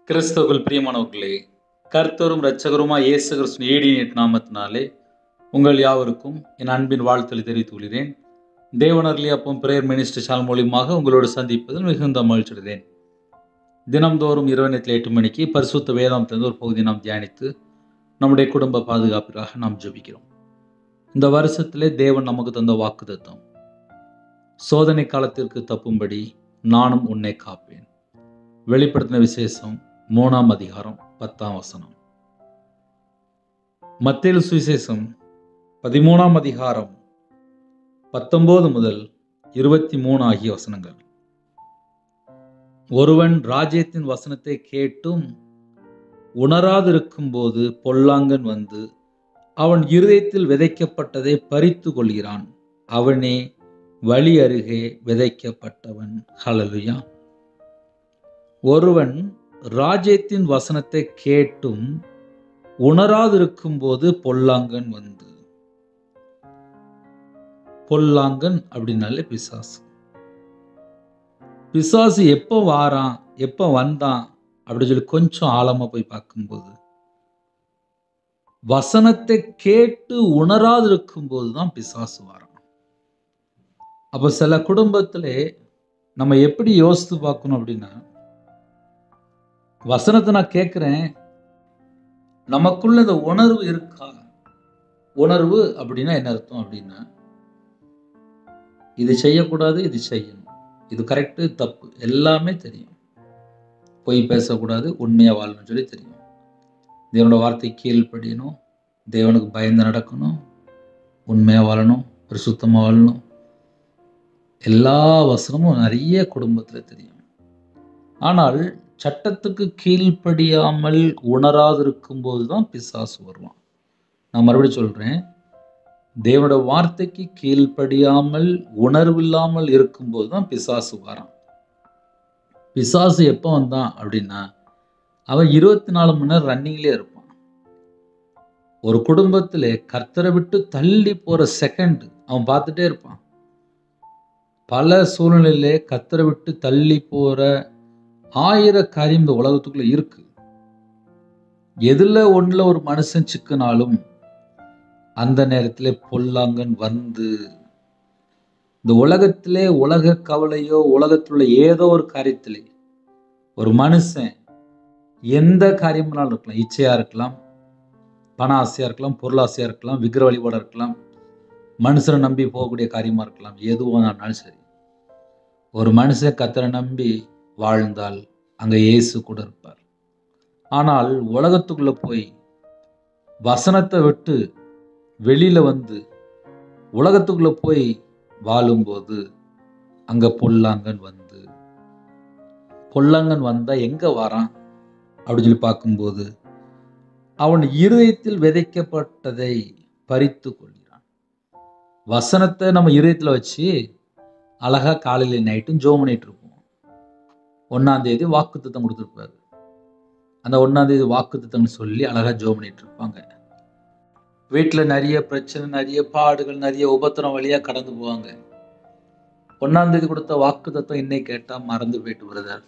கிறிஸ்துவுக்குள் பிரியமானவர்களே, கர்த்தரும் இரட்சகருமாய் இயேசு கிறிஸ்துவின் ஈடிய நாமத்தினாலே உங்கள் யாவருக்கும் என் அன்பின் வாழ்த்துக்களை தெரிவித்துக் கொள்கிறேன். தேவனர்லி அப்பம் பிரேயர் மினிஸ்ட்ரி சேனல் மூலியமாக உங்களோடு சந்திப்பதில் மிகுந்த மகிழ்ச்சி அடைகிறேன். தினம்தோறும் இரவு நேரத்தில் 8 மணிக்கு பரிசுத்த வேதாந்தத்திலிருந்து ஒரு பகுதியை நாம் தியானித்து நம்முடைய குடும்ப பாதுகாப்பிற்காக நாம் ஜெபிக்கிறோம். இந்த வருஷத்திலே தேவன் நமக்கு தந்த வாக்குத்தத்தம், சோதனை காலத்திற்கு தப்பும்படி நானும் உன்னை காப்பேன். வெளிப்படுத்தின விசேஷம் 3ஆம் அதிகாரம் 10ஆம் வசனம். மத்தேயு சுவிசேஷம் 13ஆம் அதிகாரம் 19 முதல் 23 ஆகிய வசனங்கள். ஒருவன் ராஜ்யத்தின் வசனத்தை கேட்டும் உணராதிருக்கும் போது பொல்லாங்கன் வந்து அவன் இருதயத்தில் விதைக்கப்பட்டதை பறித்து கொள்கிறான். அவனே வழி அருகே விதைக்கப்பட்டவன். ஹல்லேலூயா. ஒருவன் ராஜ்யத்தின் வசனத்தை கேட்டும் உணராதிருக்கும் போது பொல்லாங்கன் வந்து, பொல்லாங்கன் அப்படின்னாலே பிசாசு. பிசாசு எப்போ வாரான், எப்போ வந்தான் அப்படின்னு சொல்லி கொஞ்சம் ஆழமா போய் பார்க்கும்போது, வசனத்தை கேட்டு உணராதிருக்கும் போதுதான் பிசாசு வாரான். அப்போ சில குடும்பத்திலே நம்ம எப்படி யோசித்து பார்க்கணும் அப்படின்னா, வசனத்தை நான் கேட்கிறேன், நமக்குள்ள இந்த உணர்வு இருக்கா? உணர்வு அப்படின்னா என்ன அர்த்தம் அப்படின்னா, இது செய்யக்கூடாது, இது செய்யணும், இது கரெக்டு தப்பு எல்லாமே தெரியும். பொய் பேசக்கூடாது, உண்மையா வாழணும்னு சொல்லி தெரியும். தேவனோட வார்த்தை கீழ்ப்படியணும், தேவனுக்கு பயந்து நடக்கணும், உண்மையா வாழணும், பரிசுத்தமா வாழணும், எல்லா வசனமும் நிறைய குடும்பத்துல தெரியும். ஆனால் சட்டத்துக்கு கீழ்ப்படியாமல் உணராதிருக்கும் போதுதான் பிசாசு வருவான். நான் மறுபடியும் சொல்றேன், தேவனோட வார்த்தைக்கு கீழ்ப்படியாமல் உணர்வில்லாமல் இருக்கும்போது தான் பிசாசு வரான். பிசாசு எப்போ வந்தான் அப்படின்னா, அவன் 24 மணி நேரம் ரன்னிங்லேயே இருப்பான். ஒரு குடும்பத்திலே கர்த்தரை விட்டு தள்ளி போற செகண்ட் அவன் பார்த்துட்டே இருப்பான். பல சூழ்நிலையிலே கர்த்தரை விட்டு தள்ளி போற 1000 காரியம் இந்த உலகத்துக்குள்ள இருக்கு. எதுல ஒண்ணுல ஒரு மனுஷன் சிக்கினாலும் அந்த நேரத்திலே பொல்லாங்கன் வந்து, இந்த உலகத்திலே உலக கவலையோ உலகத்துல ஏதோ ஒரு காரியத்திலே ஒரு மனுஷன் எந்த காரியம்னாலும் இருக்கலாம். இச்சையா இருக்கலாம், பண ஆசையா இருக்கலாம், பொருளாசையா இருக்கலாம், விக்கிர வழிபாடா இருக்கலாம், மனுஷனை நம்பி போகக்கூடிய காரியமா இருக்கலாம். எதுவானாலும் சரி, ஒரு மனுஷன் கர்த்தரை நம்பி வாழ்ந்தால் அங்க இயேசு கூட இருப்பார். ஆனால் உலகத்துக்குள்ள போய் வசனத்தை விட்டு வெளியில வந்து உலகத்துக்குள்ள போய் வாழும்போது அங்க பொல்லாங்கன் வந்து, பொல்லாங்கன் வந்தா எங்க வரான் அப்படின்னு சொல்லி பார்க்கும்போது, அவன் இருதயத்தில் விதைக்கப்பட்டதை பறித்து கொள்கிறான். வசனத்தை நம்ம இருதயத்துல வச்சு அழகா காலையில நைட்டும் ஜெபம் பண்ணிட்டு இருப்போம். 1ஆம் தேதி வாக்குத்தத்தம் கொடுத்துருப்பாரு. அந்த 1ஆம் தேதி வாக்குத்தத்தம்னு சொல்லி அழகா ஜெபம் பண்ணிட்டு இருப்பாங்க. வீட்டுல நிறைய பிரச்சனை, நிறைய பாடுகள், நிறைய உபத்திரம் வழியா கடந்து போவாங்க. 1ஆம் தேதி கொடுத்த வாக்குத்தத்தம் இன்னைக்கு கேட்டா மறந்து போயிட்டு பிரதர்,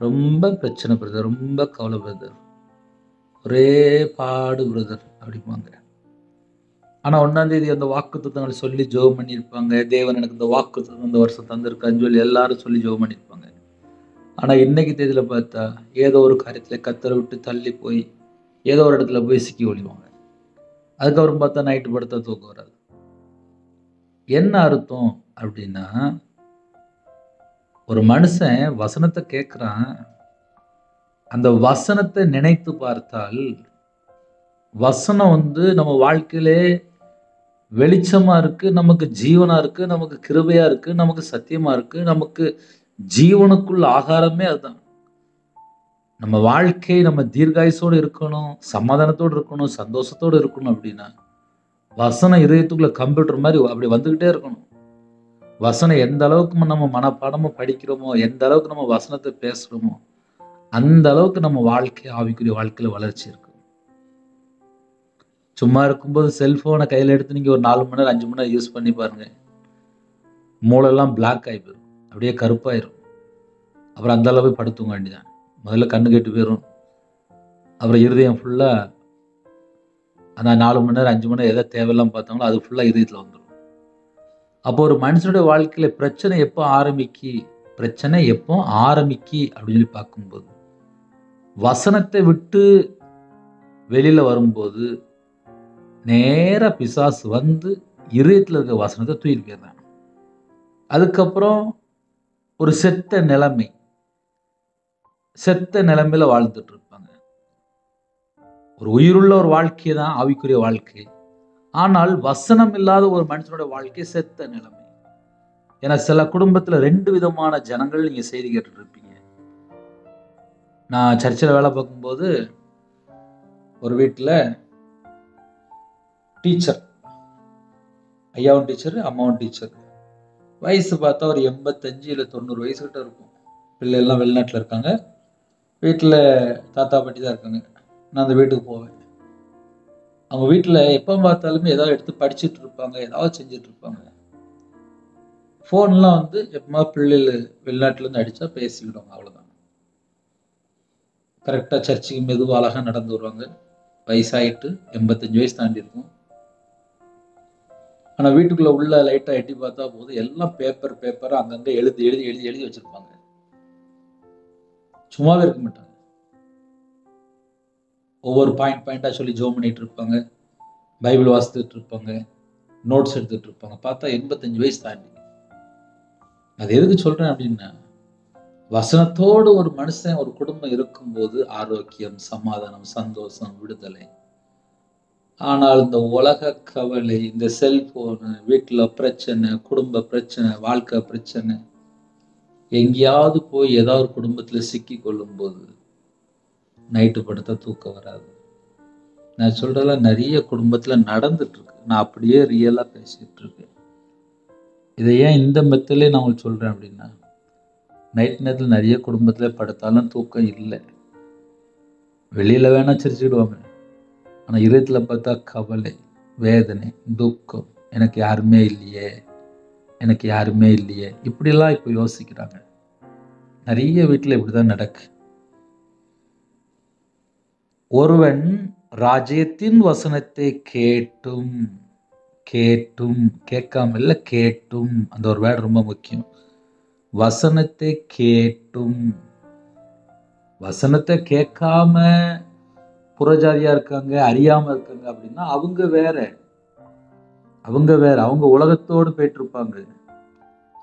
ரொம்ப பிரச்சனை பிரதர், ரொம்ப கவலை பிரதர், ஒரே பாடு பிரதர் அப்படிப்பாங்க. ஆனா 1ஆம் தேதி அந்த வாக்குத்தத்தங்கள் சொல்லி ஜெபம் பண்ணியிருப்பாங்க. தேவன் எனக்கு இந்த வாக்குத்தத்தம் இந்த வருஷம் தந்திருக்கான்னு சொல்லி எல்லாரும் சொல்லி ஜெபம் பண்ணியிருப்பாங்க. ஆனா இன்னைக்கு தேதியில பார்த்தா ஏதோ ஒரு காரியத்துல கர்த்தரை விட்டு தள்ளி போய் ஏதோ ஒரு இடத்துல போய் சிக்கி ஒழிவாங்க. அதுக்கப்புறம் பார்த்தா நைட்டு படுத்தா தூக்கம் வராது. என்ன அர்த்தம் அப்படின்னா, ஒரு மனுஷன் வசனத்தை கேட்கிறான், அந்த வசனத்தை நினைத்து பார்த்தால் வசனம் நம்ம வாழ்க்கையிலே வெளிச்சமா இருக்கு, நமக்கு ஜீவனா இருக்கு, நமக்கு கிருபையா இருக்கு, நமக்கு சத்தியமா இருக்கு, நமக்கு ஜீவனுக்குள்ள ஆகாரமே அதுதான். நம்ம வாழ்க்கை நம்ம தீர்காயுசோடு இருக்கணும், சமாதானத்தோடு இருக்கணும், சந்தோஷத்தோடு இருக்கணும் அப்படின்னா வசனம் இதயத்துக்குள்ள கம்ப்யூட்டர் மாதிரி அப்படி வந்துகிட்டே இருக்கணும். வசனம் எந்த அளவுக்கு நம்ம மனப்பாடமா படிக்கிறோமோ, எந்த அளவுக்கு நம்ம வசனத்தை பேசுறோமோ, அந்த அளவுக்கு நம்ம வாழ்க்கை ஆவிக்குரிய வாழ்க்கையில வளர்ச்சி இருக்கும். சும்மா இருக்கும்போது செல்போனை கையில எடுத்து நீங்க ஒரு 4 மணி நேரம் 5 மணி நேரம் யூஸ் பண்ணி பாருங்க, மூளைலாம் பிளாக் ஆகி போயிடும், அப்படியே கருப்பாயிரும். அப்புறம் அந்த அளவு படுத்துங்க வேண்டியதான். முதல்ல கண்ணு கெட்டு போயிடும். அப்புறம் இருதயம் ஃபுல்லாக அந்த 4 மணி நேரம் 5 மணி நேரம் எதை தேவையில்லாம பார்த்தாங்களோ அது ஃபுல்லாக இதயத்தில் வந்துடும். அப்போ ஒரு மனுஷனுடைய வாழ்க்கையில் பிரச்சனை எப்போ ஆரம்பிக்கி அப்படின்னு சொல்லி பார்க்கும்போது, வசனத்தை விட்டு வெளியில வரும்போது நேரா பிசாசு வந்து இருதயத்தில் இருக்க வசனத்தை தூக்கிட்டு போயிடுறாங்க. அதுக்கப்புறம் ஒரு செத்த நிலைமையில வாழ்ந்துட்டு இருப்பாங்க. ஒரு உயிருள்ள ஒரு வாழ்க்கை தான் ஆவிக்குரிய வாழ்க்கை. ஆனால் வசனம் இல்லாத ஒரு மனுஷனோட வாழ்க்கை செத்த நிலைமை. ஏன்னா சில குடும்பத்துல 2 விதமான ஜனங்கள் நீங்க செய்தி கேட்டுட்டு இருப்பீங்க. நான் சர்ச்சில் வேலை பார்க்கும்போது ஒரு வீட்டில் டீச்சர், ஐயாவும் டீச்சர், அம்மாவும் டீச்சர். வயசு பார்த்தா ஒரு 85 இல்லை 90 வயசு கிட்ட இருக்கும். பிள்ளைகள்லாம் வெளிநாட்டில் இருக்காங்க. வீட்டில் தாத்தா பாட்டி தான் இருக்காங்க. நான் அந்த வீட்டுக்கு போவேன். அவங்க வீட்டில் எப்போ பார்த்தாலுமே ஏதாவது எடுத்து படிச்சுட்டு இருப்பாங்க, ஏதாவது செஞ்சுட்டு இருப்பாங்க. ஃபோன்லாம் வந்து எப்போ பிள்ளைகள் வெளிநாட்டிலேருந்து அடித்தா பேசிக்கிடுவாங்க, அவ்வளோதான். கரெக்டாக சர்ச்சுக்கு மெதுவாக அழகாக நடந்து வருவாங்க. வயசாகிட்டு 85 வயசு தாண்டி இருக்கும். ஆனால் வீட்டுக்குள்ளே உள்ள லைட்டாக எட்டி பார்த்தா போது எல்லாம் பேப்பர் அங்கங்கே எழுதி வச்சுருப்பாங்க. சும்மாவே இருக்க மாட்டாங்க. ஒவ்வொரு பாயிண்டாக சொல்லி ஜோம் பண்ணிட்டு இருப்பாங்க, பைபிள் வாசித்துட்டு இருப்பாங்க, நோட்ஸ் எடுத்துட்டு இருப்பாங்க. பார்த்தா 85 வயசு தாண்டி. அது எதுக்கு சொல்றேன் அப்படின்னா, வசனத்தோடு ஒரு மனுஷன் ஒரு குடும்பம் இருக்கும்போது ஆரோக்கியம், சமாதானம், சந்தோஷம், விடுதலை. ஆனால் இந்த உலக கவலை, இந்த செல்போனு, வீட்டில் பிரச்சனை, குடும்ப பிரச்சனை, வாழ்க்கை பிரச்சனை, எங்கேயாவது போய் ஏதாவது ஒரு குடும்பத்தில் சிக்கி கொள்ளும் போது நைட்டு படுத்தா தூக்கம் வராது. நான் சொல்றதெல்லாம் நிறைய குடும்பத்துல நடந்துட்டு இருக்கு. நான் அப்படியே ரியலா பேசிட்டு இருக்கேன். இதை ஏன் இந்த மெத்தலே நான் உங்களுக்கு சொல்றேன் அப்படின்னா, நைட் நேரத்தில் நிறைய குடும்பத்துல படுத்தாலும் தூக்கம் இல்லை. வெளியில வேணா சிரிச்சுக்கிடுவாங்க, ஆனா இதயத்துல பார்த்தா கவலை, வேதனை, துக்கம். எனக்கு யாருமே இல்லையே இப்படிலாம் இப்போ யோசிக்கிறாங்க. நிறைய வீட்டுல இப்படிதான் நடக்கு. ஒருவன் ராஜ்யத்தின் வசனத்தை கேட்டும் கேட்காம இல்ல, கேட்டும். அந்த ஒரு வேர்டு ரொம்ப முக்கியம். வசனத்தை கேட்டும். வசனத்தை கேட்காம புறஜாதியா இருக்காங்க, அறியாம இருக்காங்க அப்படின்னா அவங்க வேற. அவங்க உலகத்தோடு போயிட்டு இருப்பாங்க.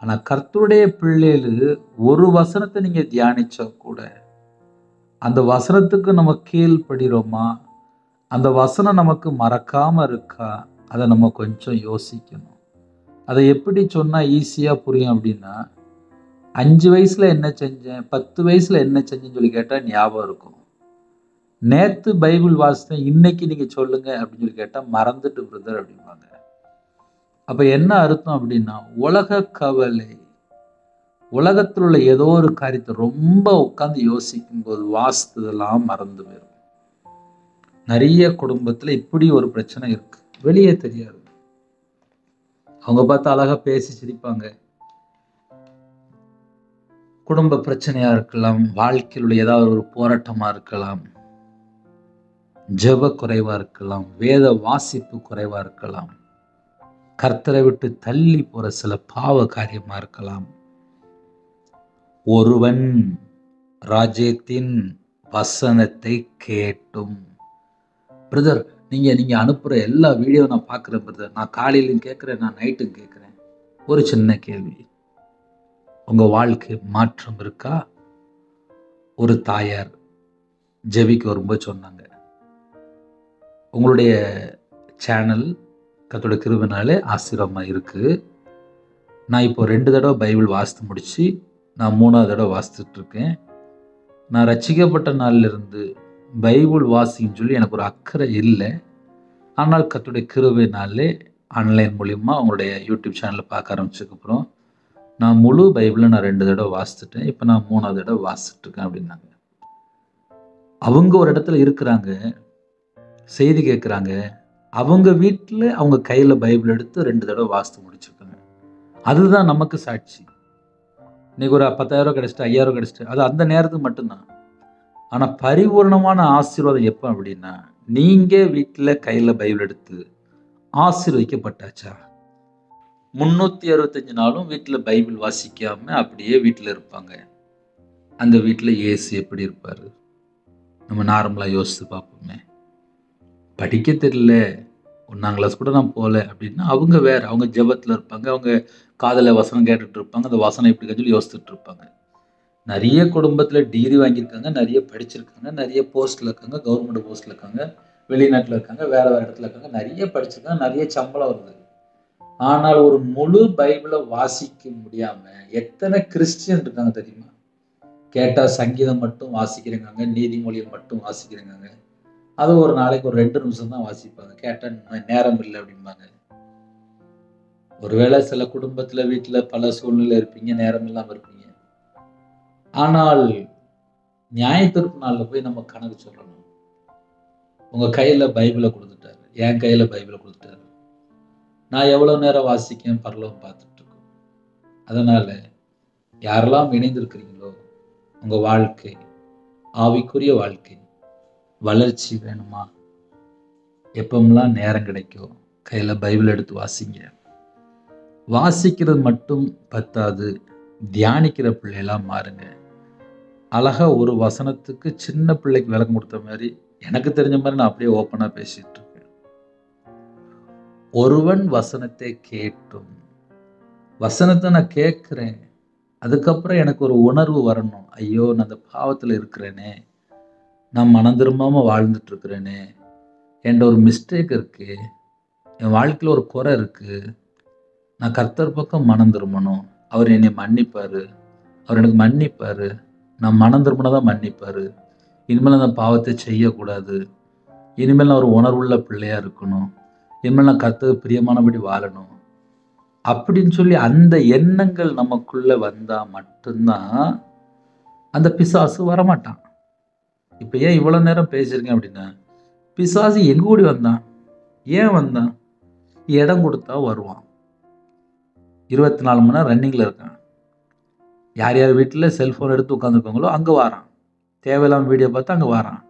ஆனா கர்த்தருடைய பிள்ளைகள் ஒரு வசனத்தை நீங்க தியானிச்சா கூட அந்த வசனத்துக்கு நம்ம கீழ்படுகிறோமா, அந்த வசனம் நமக்கு மறக்காம இருக்கா, அதை நம்ம கொஞ்சம் யோசிக்கணும். அதை எப்படி சொன்னா ஈஸியா புரியும் அப்படின்னா, 5 வயசுல என்ன செஞ்சேன், 10 வயசுல என்ன செஞ்சேன்னு சொல்லி கேட்டா ஞாபகம் இருக்கும். நேத்து பைபிள் வாசித்தேன், இன்னைக்கு நீங்க சொல்லுங்க அப்படின்னு சொல்லி கேட்டா மறந்துட்டு பிரதர் அப்படிம்பாங்க. அப்ப என்ன அர்த்தம் அப்படின்னா, உலக கவலை, உலகத்தில் உள்ள ஏதோ ஒரு காரியத்தை ரொம்ப உட்கார்ந்து யோசிக்கும் போது வாசித்ததெல்லாம் மறந்து போயிடும். நிறைய குடும்பத்துல இப்படி ஒரு பிரச்சனை இருக்கு, வெளியே தெரியாது. அவங்க பார்த்து அழகா பேசி சிரிப்பாங்க. குடும்ப பிரச்சனையா இருக்கலாம், வாழ்க்கையில் உள்ள ஏதாவது ஒரு போராட்டமா இருக்கலாம், ஜெப குறைவா இருக்கலாம், வேத வாசிப்பு குறைவா இருக்கலாம், கர்த்தரை விட்டு தள்ளி போற சில பாவ காரியமா இருக்கலாம். ஒருவன் ராஜ்யத்தின் வசனத்தை கேட்டும். பிரதர், நீங்க அனுப்புற எல்லா வீடியோ நான் பார்க்குறேன் பிரதர். நான் காலையிலும் கேட்குறேன், நான் நைட்டும் கேட்குறேன். ஒரு சின்ன கேள்வி, உங்க வாழ்க்கை மாற்றம் இருக்கா? ஒரு தாயார் ஜெபிக்க வரும்போது சொன்னாங்க, உங்களுடைய சேனல் கர்த்தருடைய கிருபையினாலே ஆசீர்வாதமா இருக்கு. நான் இப்போ 2 தடவை பைபிள் வாசித்து முடிச்சு நான் 3ஆவது தடவை வாசித்துட்டு இருக்கேன். நான் ரட்சிக்கப்பட்ட நாள்ல இருந்து பைபிள் வாசின்னு சொல்லி எனக்கு ஒரு அக்கறை இல்லை. ஆனால் கர்த்தருடைய கிருபையினாலே ஆன்லைன் மூலியமா உங்களுடைய யூடியூப் சேனலில் பார்க்க ஆரம்பிச்சதுக்கப்புறம் நான் முழு பைபிளை நான் 2 தடவை வாசித்துட்டேன். இப்போ நான் 3ஆவது தடவை வாசிச்சுட்டு இருக்கேன் அப்படின்னாங்க. அவங்க ஒரு இடத்துல இருக்கிறாங்க, செய்தி கேட்குறாங்க. அவங்க வீட்டில் அவங்க கையில் பைபிள் எடுத்து 2 தடவை வாசித்து முடிச்சிருக்காங்க. அதுதான் நமக்கு சாட்சி. இன்னைக்கு ஒரு 10,000 கிடைச்சிட்டு 5,000 கிடைச்சிட்டு அது அந்த நேரத்துக்கு மட்டும்தான். ஆனா பரிபூரணமான ஆசீர்வாதம் எப்ப அப்படின்னா, நீங்க வீட்ல கையில பைபிள் எடுத்து ஆசீர்வதிக்கப்பட்டாச்சா? 365 நாளும் வீட்ல பைபிள் வாசிக்காம அப்படியே வீட்ல இருப்பாங்க. அந்த வீட்ல இயேசு எப்படி இருப்பாரு? நம்ம நார்மலா யோசிச்சு பார்ப்போமே. படிக்க தெரியல, 1ஆம் கிளாஸ் கூட நான் போல அப்படின்னா, அவங்க வேற. அவங்க ஜெபத்துல இருப்பாங்க. அவங்க காதுல வசனம் கேட்டுட்டு இருப்பாங்க. அந்த வசனம் எப்படி இருக்குன்னு சொல்லி யோசிச்சுட்டு இருப்பாங்க. நெறைய குடும்பத்துல டிகிரி வாங்கியிருக்காங்க, நெறைய படிச்சிருக்காங்க, நெறைய போஸ்ட்ல இருக்காங்க, கவர்மெண்ட் போஸ்ட்ல இருக்காங்க, வெளிநாட்டுல இருக்காங்க, வேற வேற இடத்துல இருக்காங்க. நெறைய படிச்சிருக்காங்க, நெறைய சம்பளம் வருது. ஆனால் ஒரு முழு பைபிள வாசிக்க முடியாம எத்தனை கிறிஸ்டியன் இருக்காங்க தெரியுமா? கேட்டா சங்கீதம் மட்டும் வாசிக்கிறேங்காங்க, நீதிமொழியை மட்டும் வாசிக்கிறேங்காங்க. அது ஒரு நாளைக்கு ஒரு 2 நிமிஷம் தான் வாசிப்பாங்க. கேட்டா நேரம் இல்ல அப்படிம்பாங்க. ஒருவேளை சில குடும்பத்துல, வீட்ல பல சூழ்நிலை இருப்பீங்க, நேரம் இல்லாம இருப்பீங்க. ஆனால் நியாயத்தீர்ப்பு நாள்ல போய் நம்ம கணக்கு சொல்லணும். உங்க கையில பைபிள குடுத்துட்டாரு. என் கையில பைபிள குடுத்துட்டாரு. நான் எவ்வளவு நேரம் வாசிக்கிறேன் பரலோகம் பார்த்துட்டு இருக்கும். அதனால யாரெல்லாம் இணைந்திருக்கிறீங்களோ, உங்க வாழ்க்கை, ஆவிக்குரிய வாழ்க்கை வளர்ச்சி வேணுமா? எப்பமெல்லாம் நேரம் கிடைக்கும், கையில பைபிள் எடுத்து வாசிங்க. வாசிக்கிறது மட்டும் பத்தாது, தியானிக்கிற பிள்ளைகளா மாறுங்க. அழகா ஒரு வசனத்துக்கு சின்ன பிள்ளைக்கு விளக்கம் கொடுத்த மாதிரி, எனக்கு தெரிஞ்ச மாதிரி நான் அப்படியே ஓப்பனா பேசிட்டு இருக்கேன். ஒருவன் வசனத்தை கேட்டும், வசனத்தை நான் கேட்கிறேன், அதுக்கப்புறம் எனக்கு ஒரு உணர்வு வரணும். ஐயோ, நான் அந்த பாவத்துல இருக்கிறேனே, நான் மனம் திரும்பாம வாழ்ந்துட்டு இருக்கிறேனே, என்கிட்ட ஒரு மிஸ்டேக் இருக்கு, என் வாழ்க்கையில ஒரு குறை இருக்கு, நான் கர்த்தர் பக்கம் மனம் திரும்பணும், அவர் என்னை மன்னிப்பாரு, அவர் எனக்கு மன்னிப்பாரு, நான் மனம் திரும்பினதான் மன்னிப்பாரு, இனிமேல் அந்த பாவத்தை செய்யக்கூடாது, இனிமேல் நான் ஒரு உணர்வுள்ள பிள்ளையா இருக்கணும், இனிமேல் நான் கர்த்தருக்கு பிரியமானபடி வாழணும் அப்படின்னு சொல்லி அந்த எண்ணங்கள் நமக்குள்ள வந்தா மட்டும்தான் அந்த பிசாசு வரமாட்டான். இப்ப ஏன் இவ்வளவு நேரம் பேசியிருக்கேன் அப்படின்னா, பிசாசு எங்க கூடி வந்தான்? ஏன் வந்தான்? இடம் கொடுத்தா வருவான். 24 மணி நேரம் ரன்னிங்ல இருக்கான். யார் யார் வீட்டுல செல்போன் எடுத்து உட்காந்துருக்காங்களோ அங்க வாரான். தேவையில்லாம வீடியோ பார்த்து அங்க வாரான்.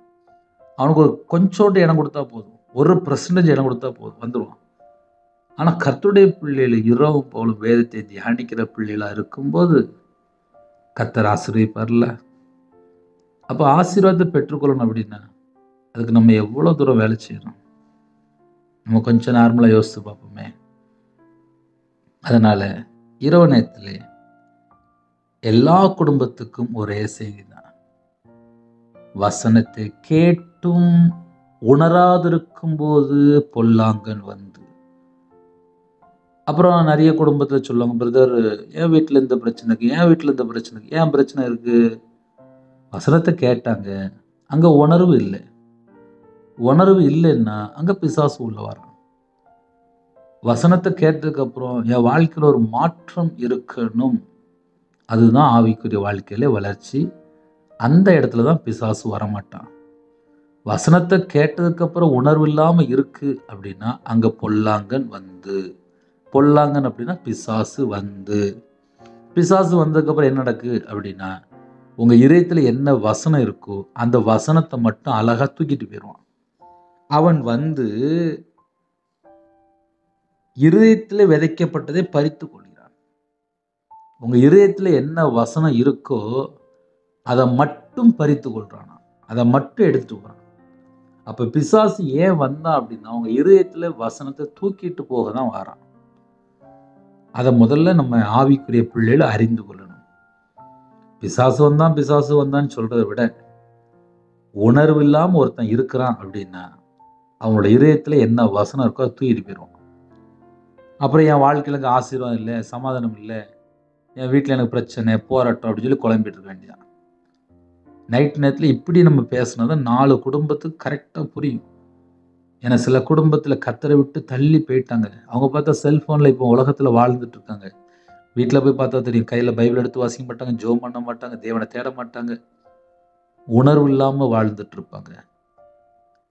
அவனுக்கு ஒரு கொஞ்சோண்டு இடம் கொடுத்தா போதும், 1% இடம் கொடுத்தா போதும், வந்துடுவான். ஆனா கர்த்தருடைய பிள்ளைகள் இரவும் பகலும் வேதத்தை தியானிக்கிற பிள்ளைகளா இருக்கும்போது கர்த்தர் ஆசீர்வதிப்பார்ல. அப்ப ஆசீர்வாதத்தை பெற்றுக்கொள்ளணும் அப்படின்னா, அதுக்கு நம்ம எவ்வளவு தூரம் வேலை செய்யணும்? நம்ம கொஞ்சம் நார்மலா யோசித்து பார்ப்போமே. அதனால இரவு நேரத்திலே எல்லா குடும்பத்துக்கும் ஒரே செய்தி தான். வசனத்தை கேட்டும் உணராதிருக்கும் போது பொல்லாங்கன் வந்து. அப்புறம் நிறைய குடும்பத்துல சொல்லுவாங்க, பிரதர் என் வீட்டுல இந்த பிரச்சனை இருக்கு, என் வீட்டுல இந்த பிரச்சனை இருக்கு, ஏன் பிரச்சனை இருக்கு? வசனத்தை கேட்டாங்க, அங்க உணர்வு இல்லை. உணர்வு இல்லைன்னா அங்க பிசாசு உள்ள வரான். வசனத்தை கேட்டதுக்கு அப்புறம் என் வாழ்க்கையில ஒரு மாற்றம் இருக்கணும், அதுதான் ஆவிக்குரிய வாழ்க்கையில வளர்ச்சி. அந்த இடத்துல தான் பிசாசு வரமாட்டான். வசனத்தை கேட்டதுக்கு அப்புறம் உணர்வு இல்லாம இருக்கு அப்படின்னா அங்க பொல்லாங்கன் வந்து. பொல்லாங்கன் அப்படின்னா பிசாசு வந்து. பிசாசு வந்ததுக்கு அப்புறம் என்ன நடக்கு அப்படின்னா, உங்க இதயத்துல என்ன வசனம் இருக்கோ அந்த வசனத்தை மட்டும் அழகா தூக்கிட்டு போயிடுவான். அவன் வந்து இருதயத்துல விதைக்கப்பட்டதை பறித்து கொள்கிறான். உங்க இருதயத்துல என்ன வசனம் இருக்கோ அதை மட்டும் பறித்து கொள்றானா, அதை மட்டும் எடுத்துட்டு போறான். அப்ப பிசாசு ஏன் வந்தான் அப்படின்னா, உங்க இருதயத்துல வசனத்தை தூக்கிட்டு போக தான் வரான். அதை முதல்ல நம்ம ஆவிக்குரிய பிள்ளைகளை அறிந்து கொள்ளணும். பிசாசு வந்தான்னு சொல்றதை விட, உணர்வு இல்லாம ஒருத்தன் இருக்கிறான் அப்படின்னா அவனோட இதயத்துல என்ன வசனம் இருக்கோ அதை தூக்கிட்டு போயிடுவான். அப்புறம் என் வாழ்க்கையில எனக்கு ஆசீர்வாதம் இல்லை, சமாதானம் இல்லை, என் வீட்டில் எனக்கு பிரச்சனை, போராட்டம் அப்படின்னு சொல்லி குழம்பிட்டு இருக்க வேண்டியதான். நைட் நேரத்தில் இப்படி நம்ம பேசினதை 4 குடும்பத்துக்கு கரெக்டாக புரியும். ஏன்னா சில குடும்பத்தில் கத்தரை விட்டு தள்ளி போயிட்டாங்க. அவங்க பார்த்தா செல்ஃபோனில் இப்போ உலகத்தில் வாழ்ந்துட்டு இருக்காங்க. வீட்டில் போய் பார்த்தா தெரியும், கையில் பைபிள் எடுத்து வாசிக்க மாட்டாங்க, ஜெபம் பண்ண மாட்டாங்க, தேவனை தேட மாட்டாங்க, உணர்வு இல்லாமல் வாழ்ந்துட்டு இருப்பாங்க.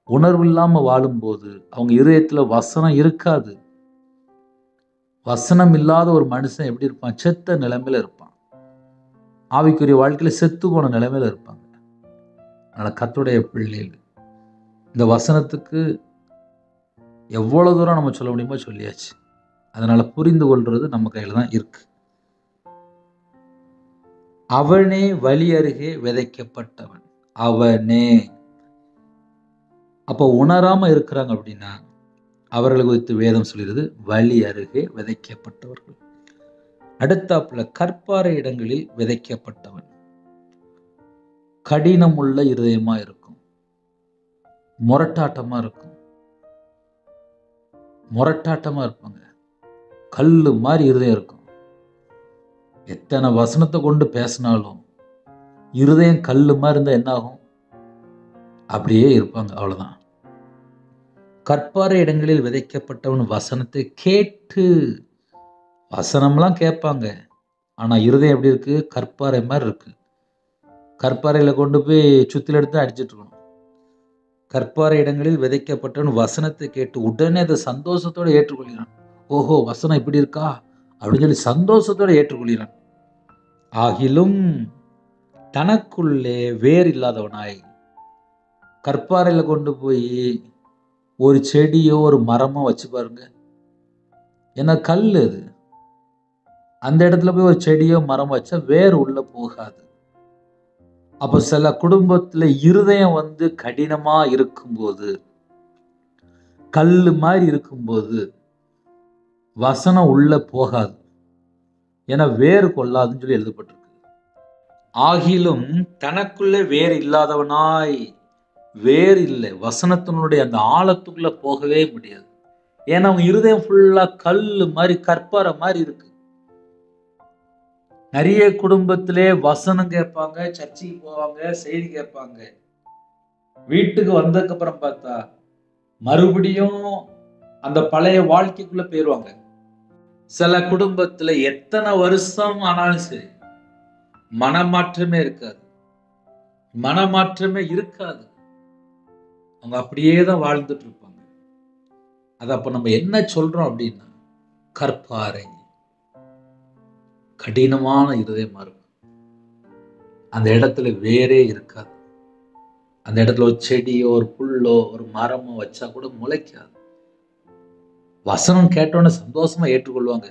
உணர்வு இல்லாமல் வாழும்போது அவங்க இதயத்தில் வசனம் இருக்காது. வசனம் இல்லாத ஒரு மனுஷன் எப்படி இருப்பான்? செத்த நிலைமையில இருப்பான். ஆவிக்குரிய வாழ்க்கையில செத்து போன நிலைமையில இருப்பாங்க. அதனால் கர்த்தருடைய பிள்ளைகள் இந்த வசனத்துக்கு எவ்வளோ தூரம் நம்ம சொல்ல முடியுமோ சொல்லியாச்சு. அதனால் புரிந்து கொள்வது நம்ம கையில் தான் இருக்கு. அவனே வழி அருகே விதைக்கப்பட்டவன். அவனே. அப்போ உணராம இருக்கிறாங்க அப்படின்னா அவர்களை குறித்து வேதம் சொல்கிறது வழி அருகே விதைக்கப்பட்டவர்கள். அடுத்தாப்புல கற்பாறை இடங்களில் விதைக்கப்பட்டவன். கடினம் உள்ள இருதயமா இருக்கும், முரட்டாட்டமா இருக்கும், முரட்டாட்டமா இருப்பாங்க, கல்லு மாதிரி இருதயம் இருக்கும். எத்தனை வசனத்தை கொண்டு பேசினாலும் இருதயம் கல்லு மாதிரி இருந்தா என்ன ஆகும்? அப்படியே இருப்பாங்க, அவ்வளவுதான். கற்பாறை இடங்களில் விதைக்கப்பட்டவன் வசனத்தை கேட்டு, வசனம்லாம் கேட்பாங்க, ஆனா இருதயம் எப்படி இருக்கு? கற்பாறை மாதிரி இருக்கு. கற்பாறையில கொண்டு போய் சுத்தில எடுத்து அடிச்சுட்டு இருக்கணும். கற்பாறை இடங்களில் விதைக்கப்பட்டவன் வசனத்தை கேட்டு உடனே அதை சந்தோஷத்தோட ஏற்றுக்கொள்கிறான். ஓஹோ, வசனம் இப்படி இருக்கா அப்படின்னு சொல்லி சந்தோஷத்தோட ஏற்றுக்கொள்கிறான். ஆகிலும் தனக்குள்ளே வேர் இல்லாதவனாய், கற்பாறையில கொண்டு போய் ஒரு செடியோ ஒரு மரமோ வச்சு பாருங்க, ஏன்னா கல் அது. அந்த இடத்துல போய் ஒரு செடியோ மரம் வச்சா வேர் உள்ள போகாது. அப்ப சில குடும்பத்துல இருதயம் கடினமா இருக்கும்போது, கல்லு மாதிரி இருக்கும்போது வசனம் உள்ள போகாது, ஏன்னா வேறு கொள்ளாதுன்னு சொல்லி எழுதப்பட்டிருக்கு. ஆகிலும் தனக்குள்ளே வேறு இல்லாதவனாய், வேறு இல்லை, வசனத்தினுடைய அந்த ஆழத்துக்குள்ள போகவே முடியாது. ஏன்னா அவங்க இருதயம் ஃபுல்லா கல்லு மாதிரி கற்பாறை மாதிரி இருக்கு. நிறைய குடும்பத்திலே வசனம் கேட்பாங்க, சர்ச்சைக்கு போவாங்க, செய்தி கேட்பாங்க. வீட்டுக்கு வந்ததுக்கு அப்புறம் பார்த்தா மறுபடியும் அந்த பழைய வாழ்க்கைக்குள்ள போயிருவாங்க. சில குடும்பத்துல எத்தனை வருஷம் ஆனாலும் சரி மனமாற்றமே இருக்காது, மனமாற்றமே இருக்காது. அவங்க அப்படியே தான் வாழ்ந்துட்டு இருப்பாங்க. அது அப்ப நம்ம என்ன சொல்றோம் அப்படின்னா, கற்பாறை, கடினமான இருதயமா இருக்கும். அந்த இடத்துல வேறே இருக்காது. அந்த இடத்துல ஒரு செடியோ ஒரு புல்லோ ஒரு மரமோ வச்சா கூட முளைக்காது. வசனம் கேட்டோன்னு சந்தோஷமா ஏற்றுக்கொள்வாங்க.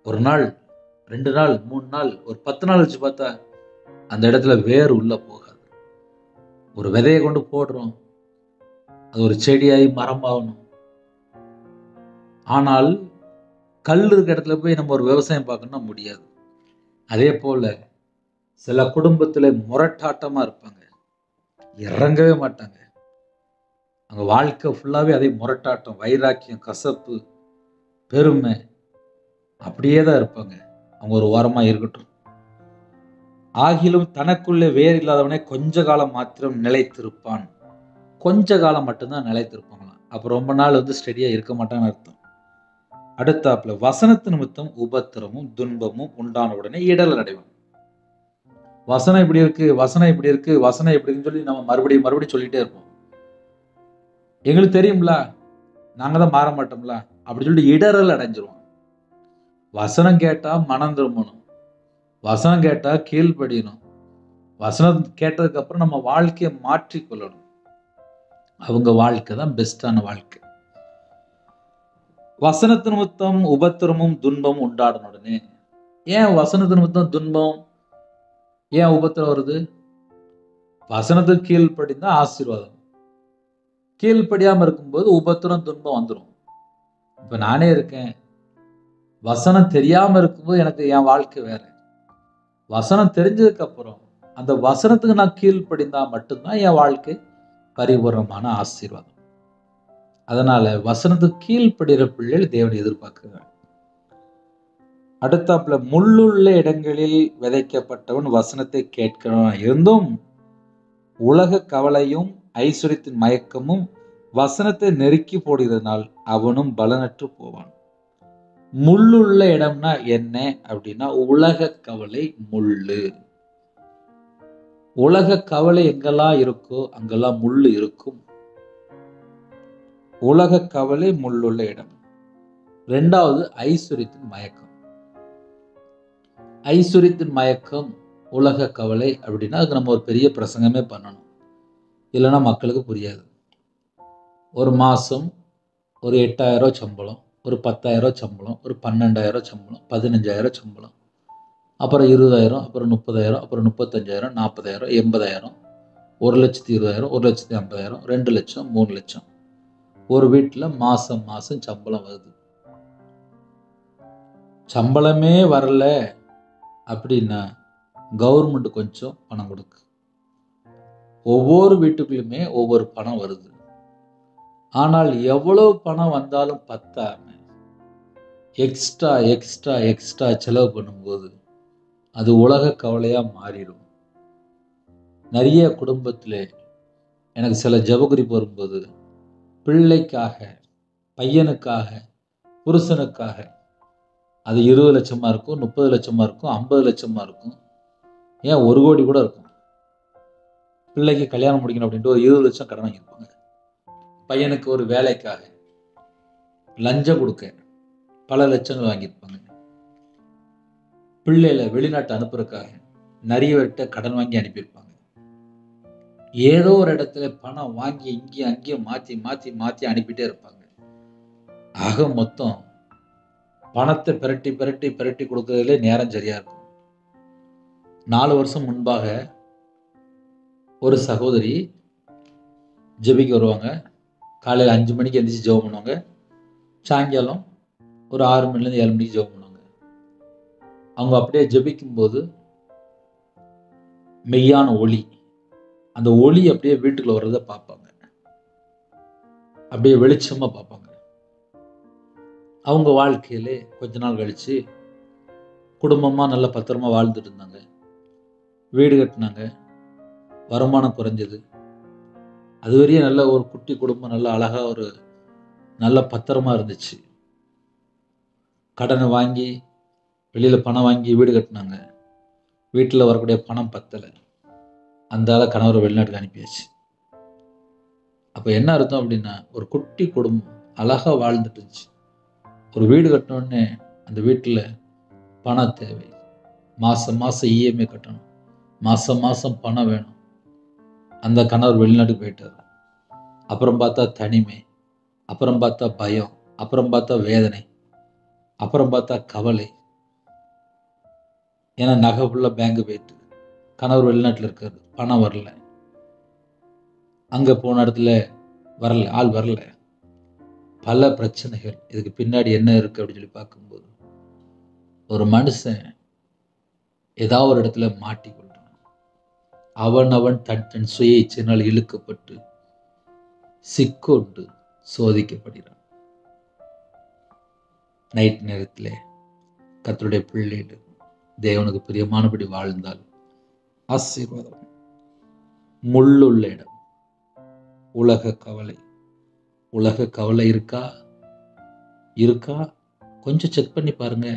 ஒரு நாள், 2 நாள், 3 நாள், ஒரு 10 நாள் வச்சு பார்த்தா அந்த இடத்துல வேர் உள்ள போகாது. ஒரு விதையை கொண்டு போடுறோம், அது ஒரு செடியாகி மரமாகணும். ஆனால் கல் இருக்க இடத்துல போய் நம்ம ஒரு விவசாயம் பார்க்கணும்னா முடியாது. அதே போல சில குடும்பத்துல முரட்டாட்டமா இருப்பாங்க, இறங்கவே மாட்டாங்க. அவங்க வாழ்க்கை ஃபுல்லாவே அதே முரட்டாட்டம், வைராக்கியம், கசப்பு, பெருமை, அப்படியே தான் இருப்பாங்க. அவங்க ஒரு வாரமா இருக்கட்டும். ஆகிலும் தனக்குள்ளே வேர் இல்லாதவனே கொஞ்ச காலம் மாத்திரம் நிலைத்திருப்பான். கொஞ்ச காலம் மட்டும்தான் நிலைத்திருப்பாங்களாம். அப்ப ரொம்ப நாள் ஸ்டெடியா இருக்க மாட்டான்னு அர்த்தம். அடுத்தாப்புல வசனத்து நிமித்தம் உபத்திரமும் துன்பமும் உண்டான உடனே இடல் அடைவான். வசனம் இப்படி இருக்கு, வசனம் இப்படி இருக்கு, வசனம் எப்படின்னு சொல்லி நம்ம மறுபடியும் சொல்லிட்டே இருப்போம். எங்களுக்கு தெரியும்ல, நாங்க தான் மாற மாட்டோம்ல அப்படி சொல்லிட்டு இடரல் அடைஞ்சிருவோம். வசனம் கேட்டா மனம் திரும்பணும், வசனம் கேட்டா கீழ்ப்படியணும், வசனம் கேட்டதுக்கு அப்புறம் நம்ம வாழ்க்கையை மாற்றிக்கொள்ளணும். அவங்க வாழ்க்கை தான் பெஸ்டான வாழ்க்கை. வசனத்து நிமித்தம் உபத்திரமும் துன்பமும் உண்டான உடனே, ஏன் வசனத்து நிமித்தம் துன்பம், ஏன் உபத்திரம் வருது? வசனத்துக்கு கீழ்ப்படிந்தா ஆசீர்வாதம், கீழ்ப்படியாம இருக்கும்போது உபத்திரம் துன்பம் வந்துடும். இப்ப நானே இருக்கேன், வசனம் தெரியாம இருக்கும்போது எனக்கு என் வாழ்க்கை வேற. வசனம் தெரிஞ்சதுக்கு அப்புறம் அந்த வசனத்துக்கு நான் கீழ்ப்படிந்தா மட்டும்தான் என் வாழ்க்கை பரிபூர்ணமான ஆசீர்வாதம். அதனால வசனத்துக்கு கீழ்ப்படுகிற பிள்ளைகள் தேவனை எதிர்பார்க்கிறாங்க. அடுத்தாப்புல முள்ளுள்ள இடங்களில் விதைக்கப்பட்டவன் வசனத்தை கேட்கிறவன் இருந்தும் உலக கவலையும் ஐஸ்வர்யத்தின் மயக்கமும் வசனத்தை நெருக்கி போடுகிறதுனால் அவனும் பலனற்று போவான். முள்ளுள்ள இடம்னா என்ன அப்படின்னா, உலக கவலை முள்ளு. உலக கவலை எங்கெல்லாம் இருக்கோ அங்கெல்லாம் முள்ளு இருக்கும். உலக கவலை முள்ளுள்ள இடம். 2வது ஐஸ்வர்யத்தின் மயக்கம். ஐஸ்வர்யத்தின் மயக்கம், உலக கவலை அப்படின்னா அதுக்கு நம்ம ஒரு பெரிய பிரசங்கமே பண்ணணும். இல்லைன்னா மக்களுக்கு புரியாது. ஒரு மாதம் ஒரு 8,000 சம்பளம், ஒரு 10,000 சம்பளம், ஒரு 12,000 சம்பளம், 15,000 சம்பளம், அப்புறம் 20,000, அப்புறம் 30,000, அப்புறம் 35,000, 40,000, 80,000, 1,20,000, 1,50,000, 2,00,000, 3,00,000. ஒரு வீட்டில் மாதம் மாதம் சம்பளம் வருது. சம்பளமே வரல அப்படின்னா கவர்மெண்ட் கொஞ்சம் பணம் கொடுக்கு. ஒவ்வொரு வீட்டுக்குள்ளுமே ஒவ்வொரு பணம் வருது. ஆனால் எவ்வளவு பணம் வந்தாலும் பத்தாம எக்ஸ்ட்ரா எக்ஸ்ட்ரா எக்ஸ்ட்ரா செலவு பண்ணும்போது அது உலக கவலையா மாறிடும். நிறைய குடும்பத்தில் எனக்கு சில ஜெபக்குறிப்பு வரும்போது பிள்ளைக்காக, பையனுக்காக, புருஷனுக்காக அது 20 லட்சமா இருக்கும், 30 லட்சமா இருக்கும், 50 லட்சமா இருக்கும், ஏன் 1 கோடி கூட இருக்கும். பிள்ளைக்கு கல்யாணம் முடிக்கணும் அப்படின்ட்டு ஒரு 20 லட்சம் கடன் வாங்கியிருப்பாங்க. பையனுக்கு ஒரு வேலைக்காக லஞ்சம் கொடுக்க பல லட்சங்கள் வாங்கியிருப்பாங்க. பிள்ளைகளை வெளிநாட்டு அனுப்புறதுக்காக நிறைய பேர்கிட்ட கடன் வாங்கி அனுப்பியிருப்பாங்க. ஏதோ ஒரு இடத்துல பணம் வாங்கி இங்கேயும் அங்கேயும் மாற்றி மாற்றி மாற்றி அனுப்பிட்டே இருப்பாங்க. ஆக மொத்தம் பணத்தை பிரட்டி பிரட்டி பிரட்டி கொடுக்கறதுலே நேரம் சரியா இருக்கும். 4 வருஷம் முன்பாக ஒரு சகோதரி ஜெபிக்க வருவாங்க. காலையில் 5 மணிக்கு எந்திரிச்சு ஜெபம் பண்ணுவாங்க. சாயங்காலம் ஒரு 6 மணிலேருந்து 7 மணிக்கு ஜெபம் பண்ணுவாங்க. அவங்க அப்படியே ஜெபிக்கும்போது மெய்யான ஒளி, அந்த ஒளி அப்படியே வீட்டுக்குள்ள வர்றதை பார்ப்பாங்க. அப்படியே வெளிச்சமா பார்ப்பாங்க. அவங்க வாழ்க்கையிலே கொஞ்ச நாள் கழிச்சு குடும்பமா நல்ல பத்திரமா வாழ்ந்துட்டு இருந்தாங்க. வீடு கட்டினாங்க. வருமானம் குறைஞ்சது. அதுவரையே நல்ல ஒரு குட்டி குடும்பம், நல்ல அழகா ஒரு நல்ல பத்திரமா இருந்துச்சு. கடனை வாங்கி வெளியில பணம் வாங்கி வீடு கட்டினாங்க. வீட்டில் வரக்கூடிய பணம் பத்தலை. அந்த ஆளை கணவரை வெளிநாட்டுக்கு அனுப்பியாச்சு. அப்போ என்ன அர்த்தம் அப்படின்னா, ஒரு குட்டி குடும்பம் அழகா வாழ்ந்துட்டு இருந்துச்சு. ஒரு வீடு கட்டினோடனே அந்த வீட்டில் பணம் தேவை. மாதம் மாதம் இஎம்ஐ கட்டணும், மாதம் மாதம் பணம் வேணும். அந்த கணவர் வெளிநாட்டுக்கு போயிட்டார். அப்புறம் பார்த்தா தனிமை, அப்புறம் பார்த்தா பயம், அப்புறம் பார்த்தா வேதனை, அப்புறம் பார்த்தா கவலை. ஏன்னா நகை ஃபுல்லாக பேங்கு போயிட்டு, கணவர் வெளிநாட்டில் இருக்காரு, பணம் வரல, அங்கே போன இடத்துல வரல, ஆள் வரல, பல பிரச்சனைகள். இதுக்கு பின்னாடி என்ன இருக்கு அப்படின்னு சொல்லி பார்க்கும்போது ஒரு மனுஷன் ஏதாவது ஒரு இடத்துல மாட்டிக்கொள்றான். அவன் தன் தன் சுய இச்சையினால் இழுக்கப்பட்டு சிக்கொண்டு சோதிக்கப்படுகிறான். நைட் நேரத்தில் கர்த்தருடைய பிள்ளைகள் தேவனுக்கு பிரியமானபடி வாழ்ந்தால் ஆசீர்வாதம். முள்ளுள்ள இடம் உலக கவலை. உலக கவலை இருக்கா? கொஞ்சம் செக் பண்ணி பாருங்க.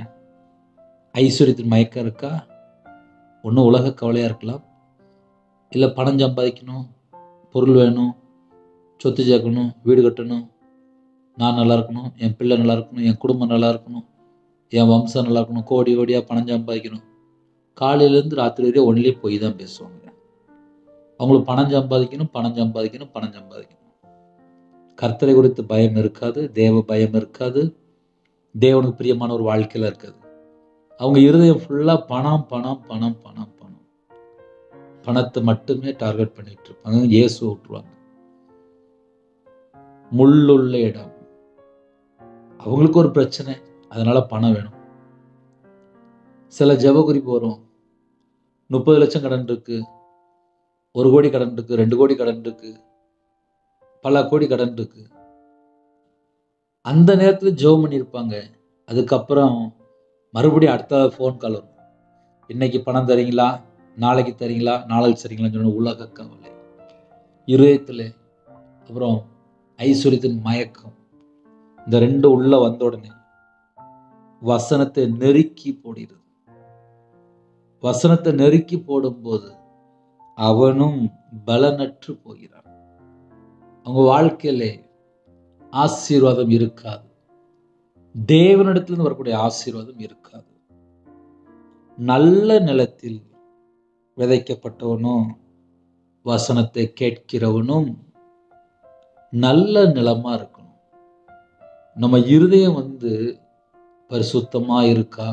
ஐஸ்வர்யத்தின் மயக்கம் இருக்கா? ஒன்றும் உலக கவலையா இருக்கலாம். இல்லை பணம் சம்பாதிக்கணும், பொருள் வேணும், சொத்து சேர்க்கணும், வீடு கட்டணும், நான் நல்லா இருக்கணும், என் பிள்ளை நல்லா இருக்கணும், என் குடும்பம் நல்லா இருக்கணும், என் வம்சம் நல்லா இருக்கணும், கோடி கோடியாக பணம் சம்பாதிக்கணும். காலையிலேருந்து ராத்திரி வரையும் ஒன்லி போய் தான் பேசுவாங்க. அவங்களுக்கு பணம் சம்பாதிக்கணும், பணம் சம்பாதிக்கணும், பணம் சம்பாதிக்கணும். கர்த்தரை குறித்து பயம் இருக்காது, தேவ பயம் இருக்காது, தேவனுக்கு பிரியமான ஒரு வாழ்க்கையில் இருக்காது. அவங்க இருதயம் ஃபுல்லாக பணம் பணம் பணம் பணம் பணம், பணத்தை மட்டுமே டார்கெட் பண்ணிட்டு இருப்பாங்க. இயேசு விட்டுருவாங்க. முள்ளுள்ள இடம். அவங்களுக்கு ஒரு பிரச்சனை, அதனால பணம் வேணும். சில ஜெப குறிப்பு வரும். 30 லட்சம் கடன் இருக்கு, 1 கோடி கடன் இருக்கு, 2 கோடி கடன் இருக்கு, பல கோடி கடன் இருக்கு. அந்த நேரத்தில் ஜெபம் பண்ணியிருப்பாங்க. அதுக்கப்புறம் மறுபடியும் அடுத்த ஃபோன் கால் வரும். இன்னைக்கு பணம் தரீங்களா, நாளைக்கு தரீங்களா, நாளைக்கு சரிங்களான்னு சொன்ன உலக கவலை இருதயத்தில். அப்புறம் ஐஸ்வர்யத்தின் மயக்கம். இந்த 2 உள்ள வந்த உடனே வசனத்தை நெருக்கி போடுகிறது. வசனத்தை நெருக்கி போடும்போது அவனும் பலனற்று போகிறான். அவங்க வாழ்க்கையிலே ஆசீர்வாதம் இருக்காது. தேவனிடத்திலிருந்து வரக்கூடிய ஆசீர்வாதம் இருக்காது. நல்ல நிலத்தில் விதைக்கப்பட்டவனும் வசனத்தை கேட்கிறவனும் நல்ல நிலமா இருக்கணும். நம்ம இருதயம் பரிசுத்தமா இருக்கா,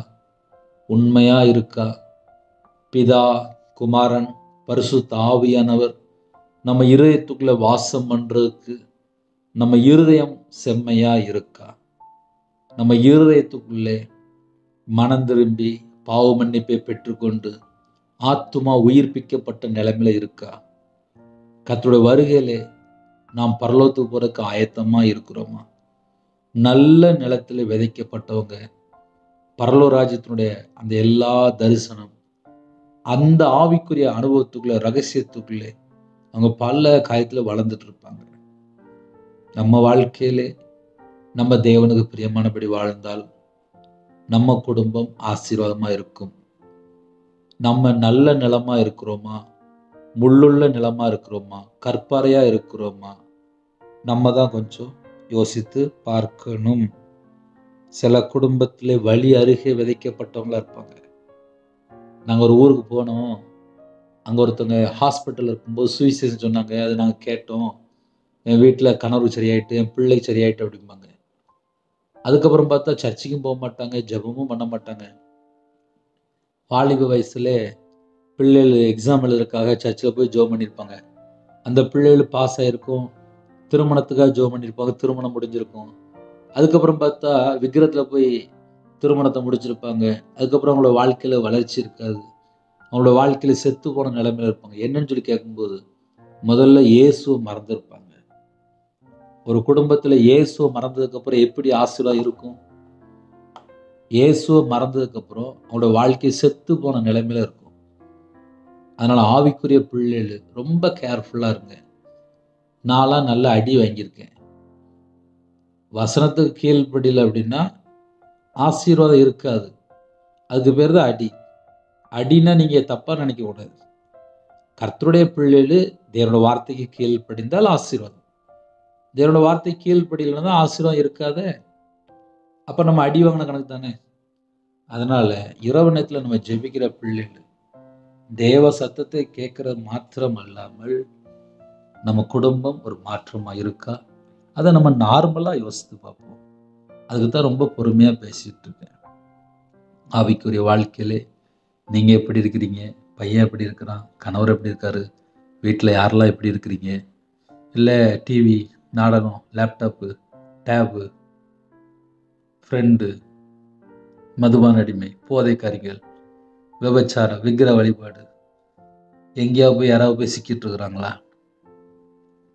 உண்மையா இருக்கா, பிதா, குமாரன், பரிசுத்த ஆவியானவர் நம்ம இருதயத்துக்குள்ள வாசம் பண்றதுக்கு நம்ம இருதயம் செம்மையா இருக்கா, நம்ம இருதயத்துக்குள்ளே மனம் திரும்பி பாவ மன்னிப்பை பெற்றுக்கொண்டு ஆத்துமா உயிர்ப்பிக்கப்பட்ட நிலைமையில இருக்கா, கர்த்தருடைய வருகையிலே நாம் பரலோகத்துக்கு போறதுக்கு ஆயத்தமா இருக்கிறோமா? நல்ல நிலத்தில் விதைக்கப்பட்டவங்க பரலோக ராஜ்யத்தினுடைய அந்த எல்லா தரிசனம், அந்த ஆவிக்குரிய அனுபவத்துக்குள்ள, ரகசியத்துக்குள்ளே அவங்க பல காரியத்துல வளர்ந்துட்டு இருப்பாங்க. நம்ம வாழ்க்கையிலே நம்ம தேவனுக்கு பிரியமானபடி வாழ்ந்தால் நம்ம குடும்பம் ஆசீர்வாதமா இருக்கும். நம்ம நல்ல நிலமா இருக்கிறோமா, முள்ளுள்ள நிலமா இருக்கிறோமா, கற்பாறையா இருக்கிறோமா, நம்ம தான் கொஞ்சம் யோசித்து பார்க்கணும். சில குடும்பத்திலே வழி அருகே விதைக்கப்பட்டவங்களா இருப்பாங்க. நாங்கள் ஒரு ஊருக்கு போனோம், அங்கே ஒருத்தவங்க ஹாஸ்பிட்டல் இருக்கும்போது சுவிசேஷம் சொன்னாங்க, அதை நாங்கள் கேட்டோம். என் வீட்டில் கணவர் சரியாயிட்டு, என் பிள்ளை சரியாயிட்டு அப்படிம்பாங்க. அதுக்கப்புறம் பார்த்தா சர்ச்சுக்கும் போக மாட்டாங்க, ஜெபமும் பண்ண மாட்டாங்க. வாலிப வயசுல பிள்ளைகள் எக்ஸாம் எழுதுறதுக்காக சர்ச்சில் போய் ஜெபம் பண்ணியிருப்பாங்க. அந்த பிள்ளைகள் பாஸ் ஆகிருக்கும், திருமணத்துக்காக ஜெபம் பண்ணியிருப்பாங்க, திருமணம் முடிஞ்சிருக்கும். அதுக்கப்புறம் பார்த்தா விக்கிரத்தில் போய் திருமணத்தை முடிச்சிருப்பாங்க. அதுக்கப்புறம் அவங்களோட வாழ்க்கையில் வளர்ச்சி இருக்காது, அவங்களோட வாழ்க்கையில் செத்து போன நிலைமையில இருப்பாங்க. என்னன்னு சொல்லி கேட்கும்போது முதல்ல இயேசுவை மறந்துருப்பாங்க. ஒரு குடும்பத்தில் இயேசுவை மறந்ததுக்கப்புறம் எப்படி ஆசீர்வாதம் இருக்கும்? இயேசுவை மறந்ததுக்கப்புறம் அவங்களோட வாழ்க்கை செத்து போன நிலைமையில இருக்கும். அதனால ஆவிக்குரிய பிள்ளைகள் ரொம்ப கேர்ஃபுல்லாக இருங்க. நான்லாம் நல்ல அடி வாங்கியிருக்கேன். வசனத்துக்கு கீழ்ப்படியல அப்படின்னா ஆசீர்வாதம் இருக்காது. அதுக்கு பேர் தான் அடி. அடின்னா நீங்கள் தப்பாக நினைக்கக்கூடாது. கர்த்தருடைய பிள்ளைகள் தேவனோட வார்த்தைக்கு கீழ்ப்படிந்தால் ஆசீர்வாதம். தேவனோட வார்த்தை கீழ்ப்படியலன்னா தான் ஆசீர்வாதம் இருக்காதே. அப்போ நம்ம அடி வாங்கின கணக்கு தானே. அதனால இரவு நேரத்தில் நம்ம ஜெபிக்கிற பிள்ளைகள் தேவ சத்தத்தை கேட்கறது மாத்திரம் அல்லாமல் நம்ம குடும்பம் ஒரு மாற்றமாக இருக்கா, அதை நம்ம நார்மலாக யோசித்து பார்ப்போம். அதுக்கு தான் ரொம்ப பொறுமையாக பேசிட்டு இருக்கேன். ஆவிக்குரிய வாழ்க்கையிலே நீங்கள் எப்படி இருக்கிறீங்க, பையன் எப்படி இருக்கிறான், கணவர் எப்படி இருக்காரு, வீட்டில் யாரெல்லாம் எப்படி இருக்கிறீங்க, இல்லை டிவி, நாடகம், லேப்டாப்பு, டேபு, ஃப்ரெண்டு, மதுபான அடிமை, போதைக்காரிகள், விபச்சாரம், விக்கிர வழிபாடு, எங்கேயாவது போய் யாராவது போய் சிக்கிட்டு இருக்கிறாங்களா?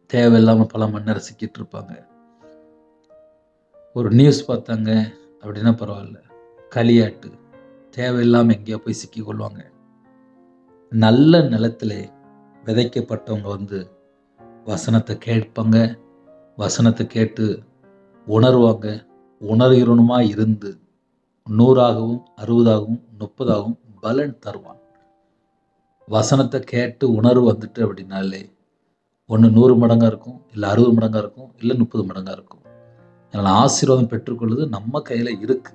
தேவையில்லாமல் பல மணி நேரம் சிக்கிட்டு இருப்பாங்க. ஒரு நியூஸ் பார்த்தாங்க அப்படின்னா பரவாயில்ல, களியாட்டு, தேவையில்லாமல் எங்கேயா போய் சிக்கி கொள்வாங்க. நல்ல நிலத்திலே விதைக்கப்பட்டவங்க வசனத்தை கேட்பாங்க, வசனத்தை கேட்டு உணர்வாங்க, உணர்கிறவனுமா இருந்து 100ஆகவும் 60ஆகவும் 30ஆகவும் பலன் தருவான். வசனத்தை கேட்டு உணர்வு வந்துட்டு அப்படின்னாலே ஒன்று 100 மடங்காக இருக்கும், இல்லை 60 மடங்காக இருக்கும், இல்லை 30 மடங்காக இருக்கும். அதனால் ஆசீர்வாதம் பெற்றுக்கொள்வது நம்ம கையில் இருக்கு.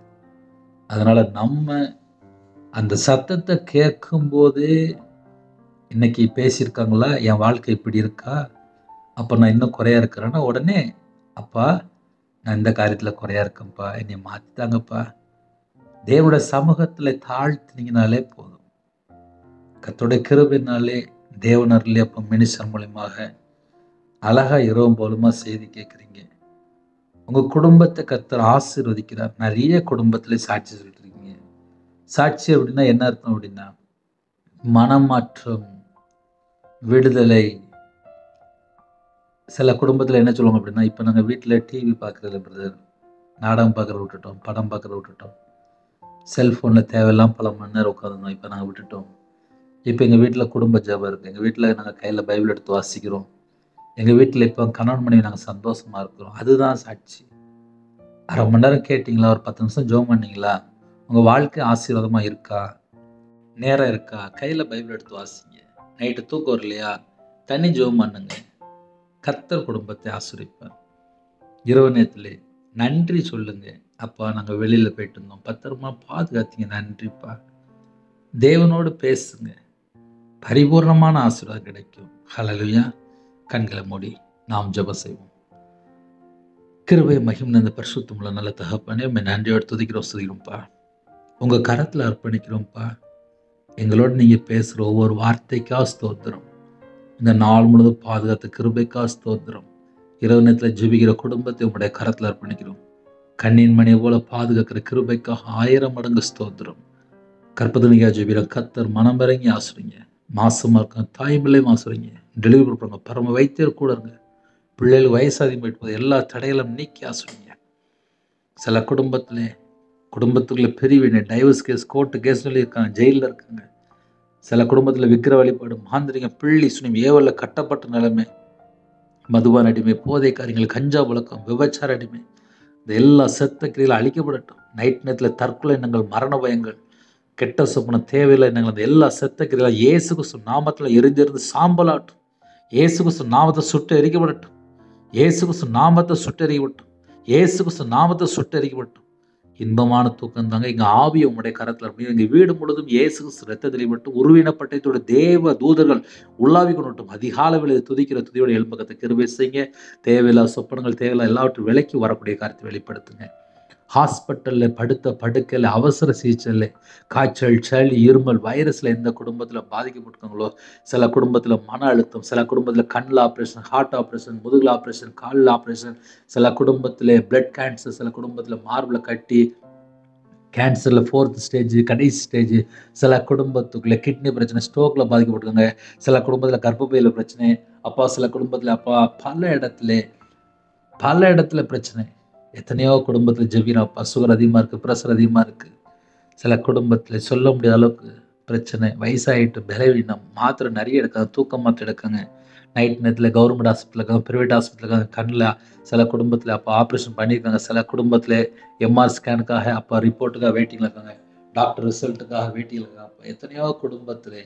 அதனால் நம்ம அந்த சத்தத்தை கேட்கும்போதே இன்னைக்கு பேசியிருக்காங்களா, என் வாழ்க்கை இப்படி இருக்கா, அப்போ நான் இன்னும் குறையா இருக்கிறேன்னா உடனே அப்பா நான் இந்த காரியத்தில் குறையா இருக்கேன்ப்பா, என்னை மாற்றித்தாங்கப்பா. தேவனுடைய சமூகத்தில் தாழ்த்தினீங்கனாலே போதும். கர்த்தருடைய கிருபையினாலே தேவனர்லே அப்போ மினிஸ்டர் மூலியமாக அழகா இரவும் போலுமா செய்தி கேட்குறீங்க. உங்கள் குடும்பத்தை கர்த்தர் ஆசீர்வதிக்கிறார். நிறைய குடும்பத்தில் சாட்சி சொல்லிட்டு இருக்கீங்க. சாட்சி அப்படின்னா என்ன அர்த்தம் அப்படின்னா மனமாற்றம், விடுதலை. சில குடும்பத்தில் என்ன சொல்லுவாங்க அப்படின்னா, இப்போ நாங்கள் வீட்டில் டிவி பார்க்குறதில்ல பிரதர், நாடகம் பார்க்குறத விட்டுட்டோம், படம் பார்க்குறத விட்டுட்டோம், செல்ஃபோனில் தேவையில்லாம் பல மணி நேரம் உட்காந்துருந்தோம், இப்போ நாங்கள் விட்டுட்டோம். இப்போ எங்கள் வீட்டில் குடும்ப ஜெபம் இருக்குது, எங்கள் வீட்டில் நாங்கள் கையில் பைபிள் எடுத்து வாசிக்கிறோம், எங்கள் வீட்டில் இப்போ கணவன் மனைவி நாங்கள் சந்தோஷமாக இருக்கிறோம். அதுதான் சாட்சி. அரை மணி நேரம் கேட்டிங்களா, ஒரு 10 நிமிஷம் ஜெபம் பண்ணிங்களா, உங்கள் வாழ்க்கை ஆசீர்வாதமாக இருக்கா, நேரம் இருக்கா, கையில் பைபிள் எடுத்து வாசிங்க. நைட்டு தூக்கம் வரலையா, தனி ஜெபம் பண்ணுங்க. கர்த்தர் குடும்பத்தை ஆசீர்வதிப்பார். இரவு நேரத்திலே நன்றி சொல்லுங்க. அப்பா நாங்கள் வெளியில் போயிட்டு இருந்தோம், பத்திரமா பாதுகாத்தீங்க, நன்றிப்பா. தேவனோடு பேசுங்க. பரிபூர்ணமான ஆசீர்வாதம் கிடைக்கும். ஹல்லேலூயா. கண்களை மூடி நாம் ஜெபம் செய்வோம். கிருபை மகிமை இந்த பரிசுத்தமுள்ள நல்ல தகப்பனே, உம்மை நன்றியோடு துதிக்கிறோம், ஸ்துதிக்கிறோம்ப்பா. உங்க கரத்துல அர்ப்பணிக்கிறோம்ப்பா. எங்களோட நீங்க பேசுற ஒவ்வொரு வார்த்தைக்காக ஸ்தோத்திரம். இந்த நாள் முழுவதும் பாதுகாத்த கிருபைக்காக ஸ்தோத்திரம். இரவு நேரத்தில் ஜெபிக்கிற குடும்பத்தை உங்களுடைய கரத்துல அர்ப்பணிக்கிறோம். கண்ணின் மணியை போல பாதுகாக்கிற கிருபைக்காக 1000 மடங்கு ஸ்தோத்திரம். கற்பதனிக்கா ஜெபிக்கிற கத்தர் மனம் இறங்கி ஆசுறீங்க. மாசமா இருக்க தாய்மலையும் ஆசுறீங்க. டெலிவரி பண்ணுங்க. பரம வைத்தியர் கூட இருங்க. பிள்ளைகள் வயசு அதிகமாகிட்டு போது எல்லா தடைகளும் நீக்கி ஆசுறீங்க. சில குடும்பத்துக்குள்ள பிரிவினை, டைவர்ஸ் கேஸ், கோர்ட்டு கேஸ் சொல்லி இருக்காங்க, ஜெயிலில் இருக்காங்க. சில குடும்பத்தில் விக்கிர வழிபாடு, மாந்திரிகம், பிள்ளி சுனிம், ஏவலில் கட்டப்பட்ட நிலைமை, மதுபான அடிமை, போதை காரியங்கள், கஞ்சா பழக்கம், விபச்சார அடிமை, இந்த எல்லா செத்த கிரியில் அழிக்கப்படட்டும். நைட் நேரத்தில் தற்கொலை எண்ணங்கள், மரண பயங்கள், கெட்ட சொப்பனம், தேவையில்லை எண்ணங்கள், அந்த எல்லா செத்த கிரியில் இயேசு கிறிஸ்து நாமத்தில் எரிஞ்சிருந்து சாம்பலாட்டும். இயேசு கிறிஸ்து நாமத்தை சுட்டு எரிக்கப்படட்டும். இயேசு கிறிஸ்து நாமத்தை சுட்டு எரிக்கப்பட்டோம். இயேசு கிறிஸ்து நாமத்தை சுட்டு எரிக்கப்பட்டோம். இன்பமான தூக்கம் தாங்க. எங்க ஆவியை உங்களுடைய கரத்தில் அப்படின்னு எங்க வீடு முழுவதும் இயேசு கிறிஸ்து ரத்தத்தில் பட்டு உருவினப்பட்டதோட தேவ தூதர்கள் உள்ளாவி கொண்டுட்டும். அதிகால வேளையில் துதிக்கிற துதியோட எலும்பகத்தை கிருபை செய்யுங்க. தேவையில்லா சொப்பனங்கள், தேவையில்லா எல்லாவற்றும் விலைக்கு வரக்கூடிய காரியத்தை வெளிப்படுத்துங்க. ஹாஸ்பிட்டலில் படுத்த படுக்கையில், அவசர சிகிச்சையில், காய்ச்சல், சளி, இருமல், வைரஸில் எந்த குடும்பத்தில் பாதிக்கப்பட்டிருக்காங்களோ, சில குடும்பத்தில் மன அழுத்தம், சில குடும்பத்தில் கண்ணில் ஆப்ரேஷன், ஹார்ட் ஆப்ரேஷன், முதுகில் ஆப்ரேஷன், காலில் ஆப்ரேஷன், சில குடும்பத்தில் பிளட் கேன்சர், சில குடும்பத்தில் மார்பில் கட்டி, கேன்சரில் 4th ஸ்டேஜ், கடைசி ஸ்டேஜ், சில குடும்பத்துக்குள்ளே கிட்னி பிரச்சனை, ஸ்ட்ரோக்கில் பாதிக்கப்பட்டிருக்காங்க, சில குடும்பத்தில் கர்ப்பப்பையில் பிரச்சனை, அப்பா சில குடும்பத்தில் அப்பா பல இடத்துல பிரச்சனை. எத்தனையோ குடும்பத்தில் ஜெபிக்கிறப்பா, சுகர் அதிகமாக இருக்குது, ப்ரெஷர் அதிகமாக இருக்குது. சில குடும்பத்தில் சொல்ல முடியாத அளவுக்கு பிரச்சனை, வயசாகிட்டு பலவீனம், மாத்திரை நிறைய எடுக்காங்க, தூக்கம் மாத்திரை எடுக்காங்க. நைட் நேரத்தில் கவர்மெண்ட் ஹாஸ்பிட்டல் இருக்காங்க, ப்ரைவேட் ஹாஸ்பிட்டல் இருக்காங்க, கண்ணில் சில குடும்பத்தில் அப்போ ஆப்ரேஷன் பண்ணியிருக்காங்க, சில குடும்பத்தில் எம்ஆர் ஸ்கேனுக்காக அப்போ ரிப்போர்ட்டுக்காக வெயிட்டிங்கில் இருக்காங்க, டாக்டர் ரிசல்ட்டுக்காக வெயிட்டிங்கில் இருக்காங்க. அப்போ எத்தனையோ குடும்பத்தில்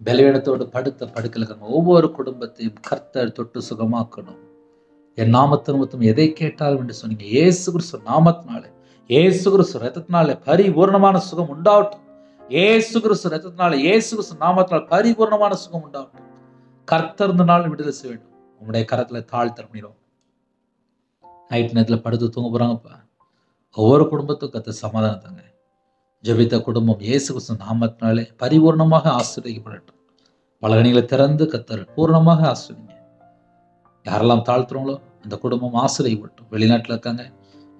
பலவீனத்தோடு படுத்த படுக்கையில் இருக்காங்க. ஒவ்வொரு குடும்பத்தையும் கர்த்தர் தொட்டு சுகமாக்கணும். என் நாமத்தின் நிமித்தம் எதை கேட்டாலும் என்று சொன்னீங்க. இயேசு கிறிஸ்து நாமத்தினாலே, இயேசு கிறிஸ்து ரத்தத்தினாலே பரிபூர்ணமான சுகம் உண்டாகட்டும். இயேசு கிறிஸ்து ரத்தத்தினாலே, இயேசு கிறிஸ்து நாமத்தினால் பரிபூர்ணமான சுகம் உண்டாகட்டும். கர்த்தர் இந்த நாள் விடுதலை செய்ய வேண்டும். உங்களுடைய கரத்துல தாழ்த்த பண்ணிடும். நைட் நேரத்தில் படுத்து தூங்க போறாங்கப்பா. ஒவ்வொரு குடும்பத்துக்கும் கர்த்தர் சமாதானம் தாங்க. ஜெபித்த குடும்பம் இயேசு கிறிஸ்து நாமத்தினாலே பரிபூர்ணமாக ஆசீர்வதிக்கப்படட்டும். பலகணிகளை திறந்து கர்த்தர் பூர்ணமாக ஆசீர்வதிங்க. யாரெல்லாம் தாழ்த்துறோங்களோ அந்த குடும்பம் ஆசீர்வதிக்கப்படட்டும். வெளிநாட்டில் இருக்காங்க,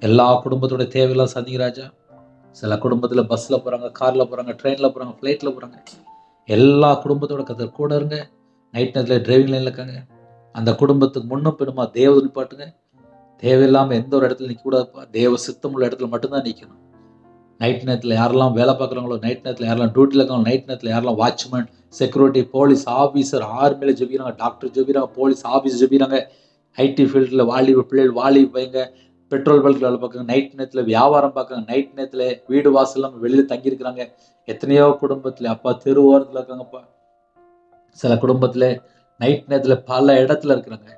எல்லா குடும்பத்தோட தேவையெல்லாம் சந்திங்க ராஜா. சில குடும்பத்தில் பஸ்ஸில் போகிறாங்க, காரில் போகிறாங்க, ட்ரெயினில் போகிறாங்க, ஃப்ளைட்டில் போகிறாங்க. எல்லா குடும்பத்தோட கர்த்தர் கூட இருங்க. நைட் நேரத்தில் டிரைவிங் லைனில் இருக்காங்க, அந்த குடும்பத்துக்கு முன்னும் பின்னுமா தேவ நிப்பாட்டுங்க. தேவையில்லாமல் எந்த ஒரு இடத்துல நிற்கக்கூடாதுப்பா. தேவ சித்தம் உள்ள இடத்துல மட்டும்தான் நிற்கணும். நைட் நேரத்தில் யாரெல்லாம் வேலை பார்க்குறாங்களோ, நைட் நேரத்தில் யாரெல்லாம் டியூட்டியில் இருக்காங்களோ, நைட் நேரத்தில் யாரெல்லாம் வாட்ச்மேன், செக்யூரிட்டி, போலீஸ் ஆஃபீஸர், ஆர்மியில் ஜெபிக்கிறாங்க, டாக்டர் ஜெபிக்கிறாங்க, போலீஸ் ஆஃபீஸ் ஜெபிக்கிறாங்க, ஐடி ஃபீல்டில் வாலிப பிள்ளைகள், வாலிப பையங்க, பெட்ரோல் பல்கில் வேலை பார்க்குறாங்க, நைட் நேரத்தில் வியாபாரம் பார்க்குறாங்க, நைட் நேரத்தில் வீடு வாசல் இல்லாமல் வெளியில் தங்கியிருக்கிறாங்க. எத்தனையோ குடும்பத்தில் அப்பா தெரு ஓரத்தில் இருக்காங்கப்பா. சில குடும்பத்தில் நைட் நேரத்தில் பல இடத்துல இருக்கிறாங்க.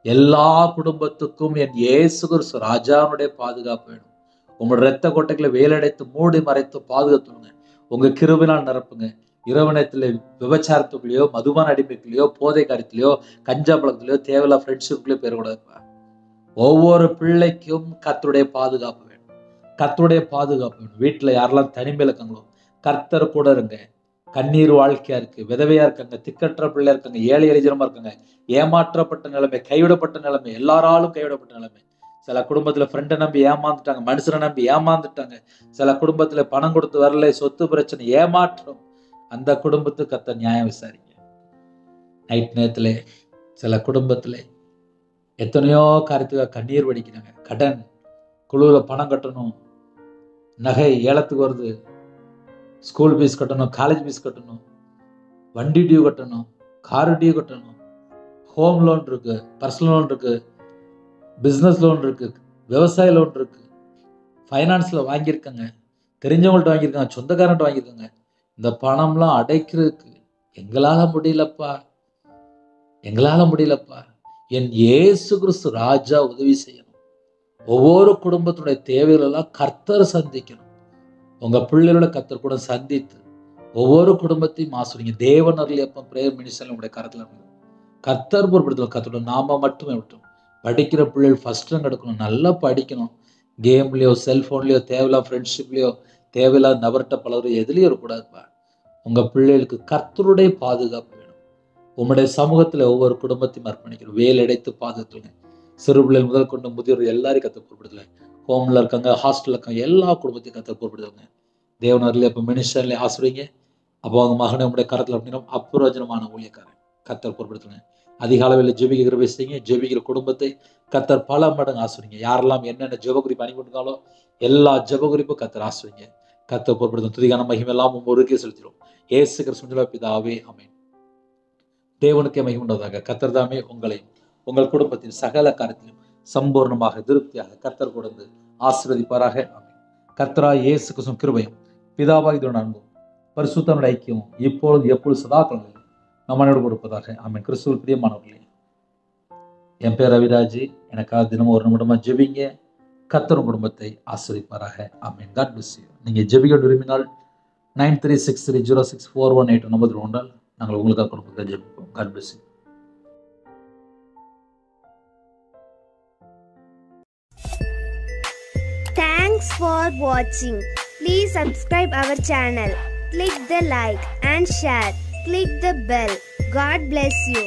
எல்லா குடும்பத்துக்கும் என் இயேசு கிறிஸ்து ராஜாவுடைய பாதுகாப்பு வேணும். உங்களோட இரத்த கொட்டைகளை வேலடைத்து மூடி மறைத்து பாதுகாத்துடுங்க. உங்க கிருபையினால் நிரப்புங்க. இரவு நேரத்தில் விபச்சாரத்துக்குள்ளேயோ, மதுபான அடிமைக்குள்ளேயோ, போதை காரியத்திலையோ, கஞ்சா பழக்கத்திலையோ, தேவையில்லா ஃப்ரெண்ட்ஷிப்லையோ பேரக்கூடாதுப்பா. ஒவ்வொரு பிள்ளைக்கும் கர்த்தருடைய பாதுகாப்பு வேணும். கர்த்தருடைய பாதுகாப்பு வேணும். வீட்டில் யாரெல்லாம் தனிமையில் இருக்காங்களோ கர்த்தர் கூட இருங்க. கண்ணீர் வாழ்க்கையா இருக்கு, விதவையா இருக்காங்க, திக்கற்ற பிள்ளை இருக்காங்க, ஏழை எளிஜனமா இருக்காங்க, ஏமாற்றப்பட்ட நிலைமை, கைவிடப்பட்ட நிலைமை, எல்லாராலும் கைவிடப்பட்ட நிலைமை. சில குடும்பத்துல ஃப்ரெண்டை நம்பி ஏமாந்துட்டாங்க, மனுஷனை நம்பி ஏமாந்துட்டாங்க. சில குடும்பத்துல பணம் கொடுத்து வரல, சொத்து பிரச்சனை, ஏமாற்றம். அந்த குடும்பத்துக்கு கர்த்தர் நியாயம் விசாரிங்க. நைட் நேரத்துல சில குடும்பத்துல எத்தனையோ காரியத்துக்காக கண்ணீர் வடிக்கிறாங்க. கடன், குழுவில் பணம் கட்டணும், நகை ஏலத்துக்கு வருது, ஸ்கூல் ஃபீஸ் கட்டணும், காலேஜ் ஃபீஸ் கட்டணும், வண்டி டியூ கட்டணும், கார் டியூ கட்டணும், ஹோம் லோன் இருக்கு, பர்சனல் லோன் இருக்கு, பிஸ்னஸ் லோன் இருக்கு, விவசாய லோன் இருக்கு, ஃபைனான்ஸில் வாங்கியிருக்காங்க, தெரிஞ்சவங்கள்ட்ட வாங்கியிருக்காங்க, சொந்தக்காரன்ட்ட வாங்கியிருக்காங்க. இந்த பணம்லாம் அடைக்கிறதுக்கு எங்களால் முடியலப்பா. என் இயேசு கிறிஸ்து ராஜா உதவி செய்யணும். ஒவ்வொரு குடும்பத்துடைய தேவைகளெல்லாம் கர்த்தர் சந்திக்கணும். உங்க பிள்ளைகளோட கர்த்தர் கூட சந்தித்து ஒவ்வொரு குடும்பத்தையும் ஆசீர்வதிங்க. தேவன் அருளியப்பம் பிரேயர் மினிஸ்டர் உங்களுடைய கரத்துல இருக்குது. கர்த்தர் பொறுப்படுத்தல, கர்த்தரோட நாம மட்டுமே விட்டோம். படிக்கிற பிள்ளைகள் ஃபர்ஸ்ட் ரேங்க் எடுக்கணும், நல்லா படிக்கணும். கேம்லயோ செல்போன்லயோ தேவையில்லாத ஃப்ரெண்ட்ஷிப்லயோ தேவையில்லாத நபர்கிட்ட பலரும் எதுலயும் இருக்கக்கூடாதுப்பா. உங்க பிள்ளைகளுக்கு கர்த்தருடைய பாதுகாப்பு வேணும். உங்களுடைய சமூகத்துல ஒவ்வொரு குடும்பத்தையும் அர்ப்பணிக்கணும். வேல் அடைத்து பாதுகாத்துங்க. சிறு பிள்ளைகள் முதல் கொண்டு முதியோர் எல்லாரையும் கர்த்தர் பொறுப்படுத்தல. ஹோம்ல இருக்காங்க, ஹாஸ்டல்ல இருக்காங்க, எல்லா குடும்பத்தையும் கர்த்தர் பொறுப்படுத்துங்க. தேவன் அருளியப்பம் மினிஸ்டர்ல ஆசீர்வதிங்க. அப்போ அவங்க மகனை உங்களுடைய கரத்தில் அப்படின்னா அப்பிரயோஜனமான ஊழியக்காரன் கர்த்தர் பொறுப்படுத்துங்க. அதிக அளவில் ஜெபிக்கிற பேசுறீங்க, ஜெபிக்கிற குடும்பத்தை கர்த்தர் பல மடங்கு ஆசீர்வதிங்க. யாரெல்லாம் என்னென்ன ஜெபகுறிப்பு அனுப்பிட்டாங்களோ எல்லா ஜெபகுறிப்பும் கர்த்தர் ஆசீர்வதிங்க. கர்த்தர் பொறுப்படுத்தும். துதிகான மகிமை எல்லாம் ஒருக்கே செலுத்திடும். இயேசு கிறிஸ்துவின் பிதாவே ஆமென். தேவனுக்கே மகிமை உண்டாவதாக. கர்த்தர் தாமே உங்களையும் உங்கள் குடும்பத்தின் சகல காரியத்திலும் சம்பூர்ணமாக திருப்தியாக கர்த்தர் கொடுத்து ஆசீர்வதிப்பாராக. ஆமென். கர்த்தராகிய இயேசு கிறிஸ்துவின் கிருபையும் பிதாவாகிய அன்பும் பரிசுத்தனுடைய ஐக்கியம் இப்பொழுது எப்பொழுது சதா காலங்களிலும் நம்மளோடு கொடுப்பதாக. ஆமென். கிறிஸ்துவில் பிரியமானவர்களே, என் பேர் ரவிராஜ். எனக்காக தினமும் ஒரு நிமிடமா ஜெபிங்க. கர்த்தர் குடும்பத்தை ஆசீர்வதிப்பாராக. ஆமென். God bless you. நீங்க ஜெபிக்க விரும்பினால் 9363064182 நம்பர் கொண்டால் நாங்கள் உங்களுக்காக குடும்பத்தை ஜெபிப்போம். God bless you. Thanks for watching. Please subscribe our channel. Click the like and share. Click the bell. God bless you.